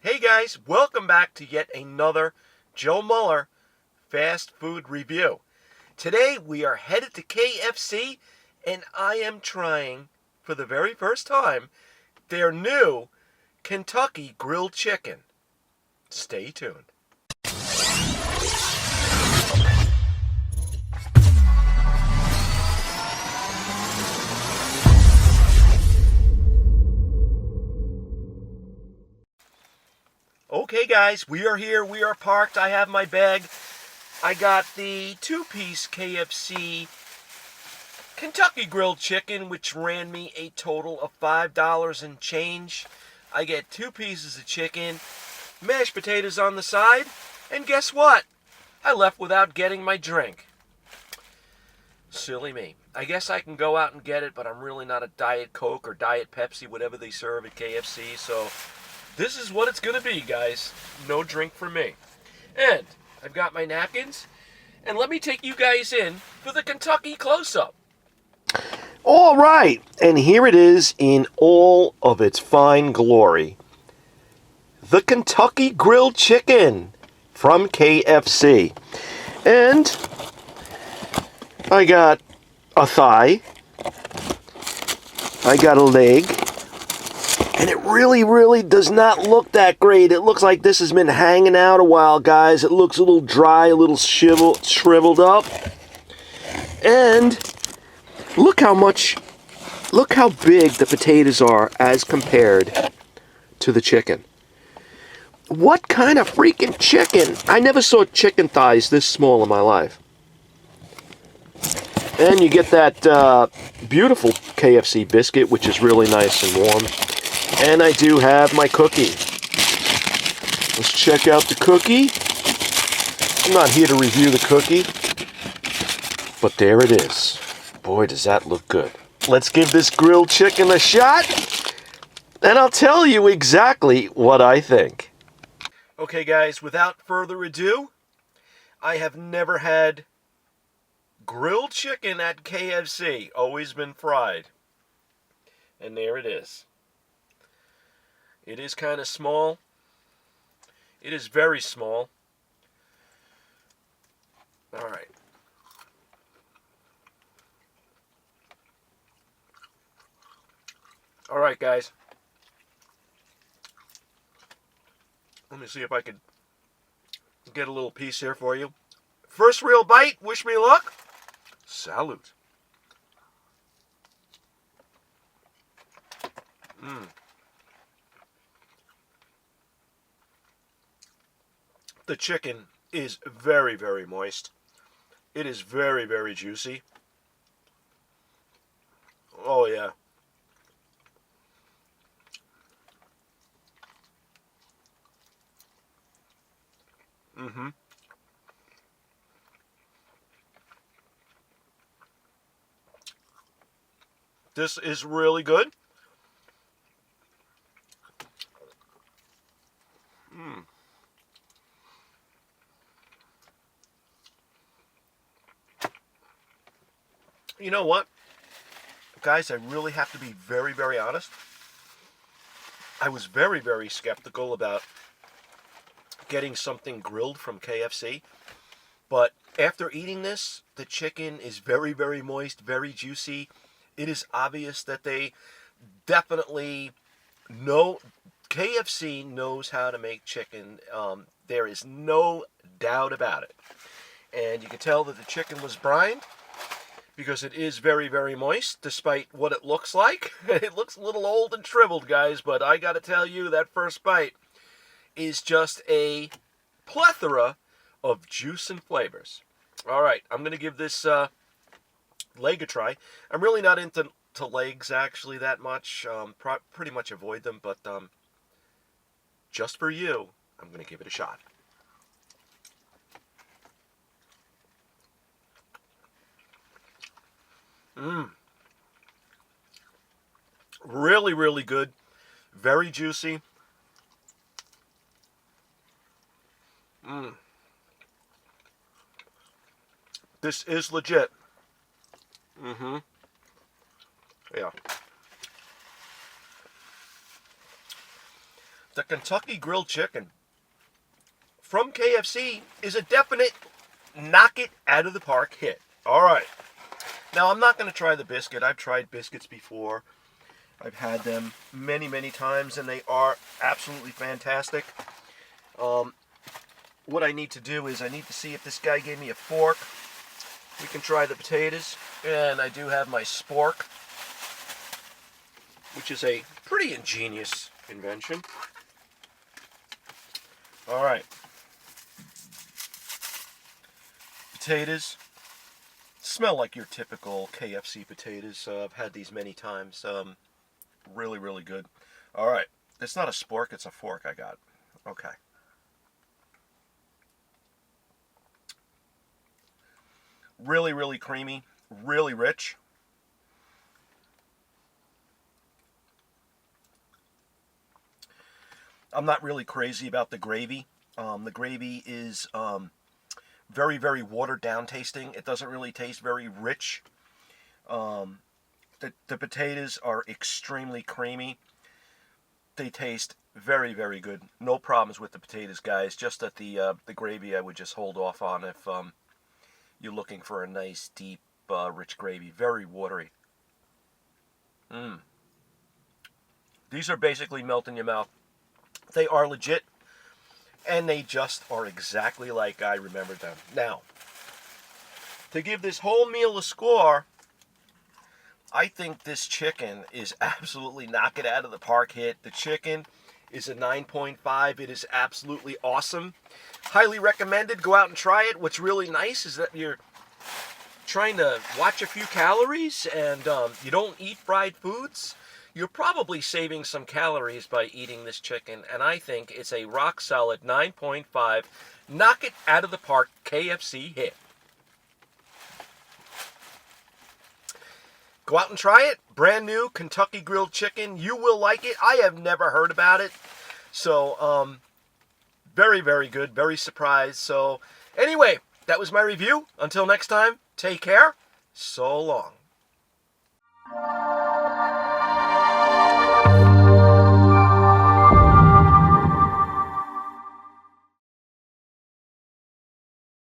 Hey guys, welcome back to yet another Joe Mueller fast food review. Today we are headed to KFC and I am trying, for the very first time, their new Kentucky Grilled Chicken. Stay tuned. Okay guys, we are here, we are parked, I have my bag. I got the two-piece KFC Kentucky Grilled Chicken, which ran me a total of $5 and change. I get 2 pieces of chicken, mashed potatoes on the side, and guess what? I left without getting my drink. Silly me. I guess I can go out and get it, but I'm really not a Diet Coke or Diet Pepsi, whatever they serve at KFC, so this is what it's going to be, guys. No drink for me. And I've got my napkins, and let me take you guys in for the Kentucky close-up. All right, and here it is in all of its fine glory. The Kentucky Grilled Chicken from KFC. And I got a thigh. I got a leg. And it really does not look that great. It looks like this has been hanging out a while, guys. It looks a little dry, a little shriveled up. And look how big the potatoes are as compared to the chicken. What kind of freaking chicken? I never saw chicken thighs this small in my life. And you get that beautiful KFC biscuit, which is really nice and warm. And I do have my cookie. Let's check out the cookie. I'm not here to review the cookie, but there it is. Boy, does that look good. Let's give this grilled chicken a shot, and I'll tell you exactly what I think. Okay, guys, without further ado, I have never had grilled chicken at KFC. Always been fried. And there it is. It is kind of small. It is very small. All right. All right, guys. Let me see if I could get a little piece here for you. First real bite. Wish me luck. Salute. The chicken is very moist. It is very juicy. Oh, yeah. This is really good. You know what? Guys, I really have to be very honest. I was very skeptical about getting something grilled from KFC. But after eating this, the chicken is very moist, very juicy. It is obvious that they definitely know, KFC knows how to make chicken. There is no doubt about it. And you can tell that the chicken was brined because it is very moist, despite what it looks like. It looks a little old and shriveled, guys, but I gotta tell you, that first bite is just a plethora of juice and flavors. All right, I'm going to give this leg a try. I'm really not into legs, actually, that much. Pretty much avoid them, but just for you, I'm going to give it a shot. Really good. Very juicy. This is legit. Yeah. the Kentucky Grilled Chicken from KFC is a definite knock it out of the park hit. All right. Now, I'm not going to try the biscuit. I've tried biscuits before. I've had them many, many times, and they are absolutely fantastic. What I need to do is I need to see if this guy gave me a fork. We can try the potatoes. And I do have my spork, which is a pretty ingenious invention. All right. Potatoes. Smell like your typical KFC potatoes. I've had these many times. Really, really good. All right. It's not a spork, it's a fork I got. Okay. Really, really creamy. Really rich. I'm not really crazy about the gravy. The gravy is very, very watered down tasting. It doesn't really taste very rich. The potatoes are extremely creamy. They taste very, very good. No problems with the potatoes, guys. Just that the gravy I would just hold off on if you're looking for a nice, deep, rich gravy. Very watery. These are basically melt in your mouth. They are legit, and they just are exactly like I remembered them. Now, to give this whole meal a score, I think this chicken is absolutely knock it out of the park hit. The chicken is a 9.5. It is absolutely awesome. Highly recommended. Go out and try it. What's really nice is that you're trying to watch a few calories and you don't eat fried foods. You're probably saving some calories by eating this chicken, and I think it's a rock solid 9.5. Knock it out of the park KFC hit. Go out and try it. Brand new Kentucky Grilled Chicken. You will like it. I have never heard about it. So, very, very good. Very surprised. So, anyway, that was my review. Until next time, take care. So long.